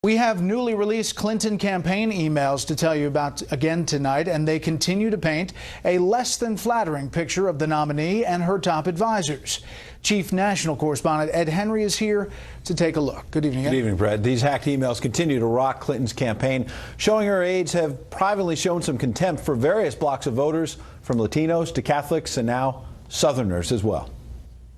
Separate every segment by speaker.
Speaker 1: We have newly released Clinton campaign emails to tell you about again tonight, and they continue to paint a less than flattering picture of the nominee and her top advisors. Chief National Correspondent Ed Henry is here to take a look. Good evening, Ed.
Speaker 2: Good evening, Brad. These hacked emails continue to rock Clinton's campaign, showing her aides have privately shown some contempt for various blocks of voters, from Latinos to Catholics and now Southerners as well.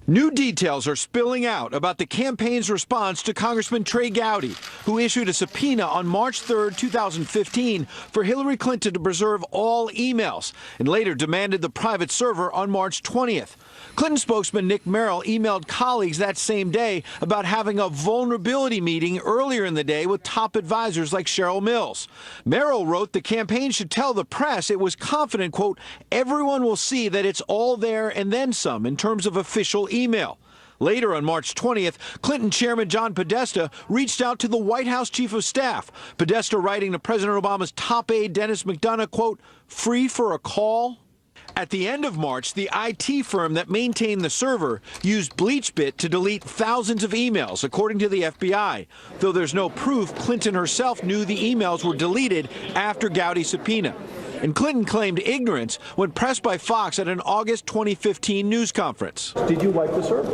Speaker 3: New details are spilling out about the campaign's response to Congressman Trey Gowdy, who issued a subpoena on March 3, 2015 for Hillary Clinton to preserve all emails and later demanded the private server on March 20th. Clinton spokesman Nick Merrill emailed colleagues that same day about having a vulnerability meeting earlier in the day with top advisors like Cheryl Mills. Merrill wrote the campaign should tell the press it was confident, quote, everyone will see that it's all there and then some in terms of official email. Later on March 20th, Clinton Chairman John Podesta reached out to the White House Chief of Staff. Podesta writing to President Obama's top aide Dennis McDonough, quote, free for a call? At the end of March, the IT firm that maintained the server used BleachBit to delete thousands of emails, according to the FBI, though there's no proof Clinton herself knew the emails were deleted after Gowdy's subpoena. And Clinton claimed ignorance when pressed by Fox at an August 2015 news conference.
Speaker 4: Did you wipe the server?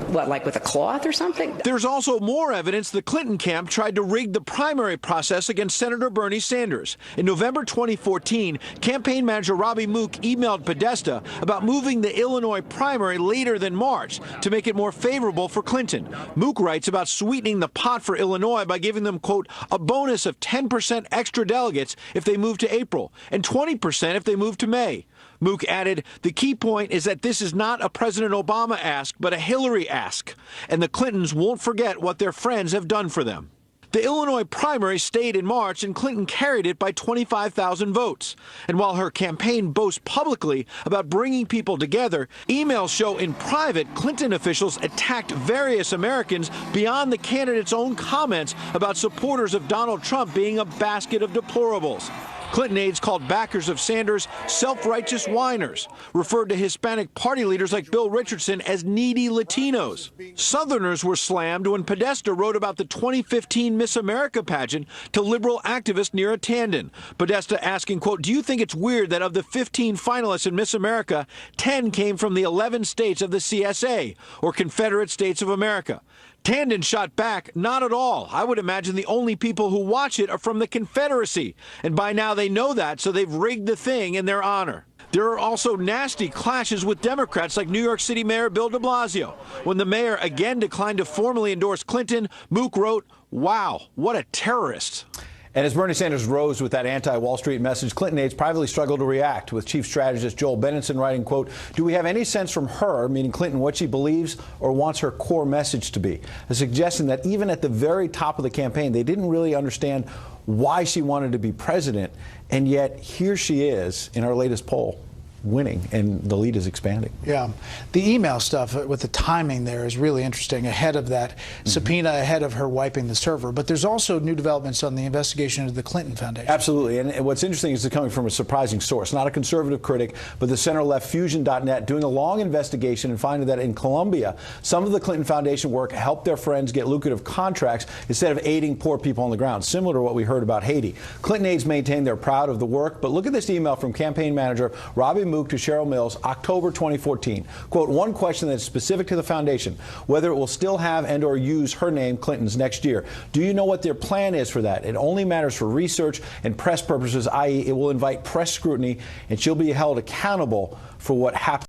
Speaker 5: What, like with a cloth or something?
Speaker 3: There's also more evidence the Clinton camp tried to rig the primary process against Senator Bernie Sanders. In November 2014, campaign manager Robbie Mook emailed Podesta about moving the Illinois primary later than March to make it more favorable for Clinton. Mook writes about sweetening the pot for Illinois by giving them, quote, a bonus of 10% extra delegates if they move to April and 20% if they move to May. Mook added, the key point is that this is not a President Obama ask, but a Hillary ask, and the Clintons won't forget what their friends have done for them. The Illinois primary stayed in March, and Clinton carried it by 25,000 votes. And while her campaign boasts publicly about bringing people together, emails show in private Clinton officials attacked various Americans beyond the candidate's own comments about supporters of Donald Trump being a basket of deplorables. Clinton aides called backers of Sanders self-righteous whiners, referred to Hispanic party leaders like Bill Richardson as needy Latinos. Southerners were slammed when Podesta wrote about the 2015 Miss America pageant to liberal activist Neera Tanden. Podesta asking, quote, do you think it's weird that of the 15 finalists in Miss America, 10 came from the 11 states of the CSA, or Confederate States of America? Tanden shot back, not at all. I would imagine the only people who watch it are from the Confederacy. And by now they know that, so they've rigged the thing in their honor. There are also nasty clashes with Democrats like New York City Mayor Bill de Blasio. When the mayor again declined to formally endorse Clinton, Mook wrote, wow, what a terrorist.
Speaker 2: And as Bernie Sanders rose with that anti-Wall Street message, Clinton aides privately struggled to react, with Chief Strategist Joel Benenson writing, quote, do we have any sense from her, meaning Clinton, what she believes or wants her core message to be? A suggestion that even at the very top of the campaign, they didn't really understand why she wanted to be president, and yet here she is in our latest poll, winning, and the lead is expanding.
Speaker 1: Yeah. The email stuff with the timing there is really interesting, ahead of that subpoena, ahead of her wiping the server. But there's also new developments on the investigation into the Clinton Foundation.
Speaker 2: Absolutely. And what's interesting is it's coming from a surprising source, not a conservative critic, but the center-left Fusion.net doing a long investigation and finding that in Colombia, some of the Clinton Foundation work helped their friends get lucrative contracts instead of aiding poor people on the ground, similar to what we heard about Haiti. Clinton aides maintain they're proud of the work, but look at this email from campaign manager Robbie Mook to Cheryl Mills, October 2014. Quote, one question that's specific to the foundation, whether it will still have and or use her name, Clinton's, next year. Do you know what their plan is for that? It only matters for research and press purposes, i.e. it will invite press scrutiny, and she'll be held accountable for what happened.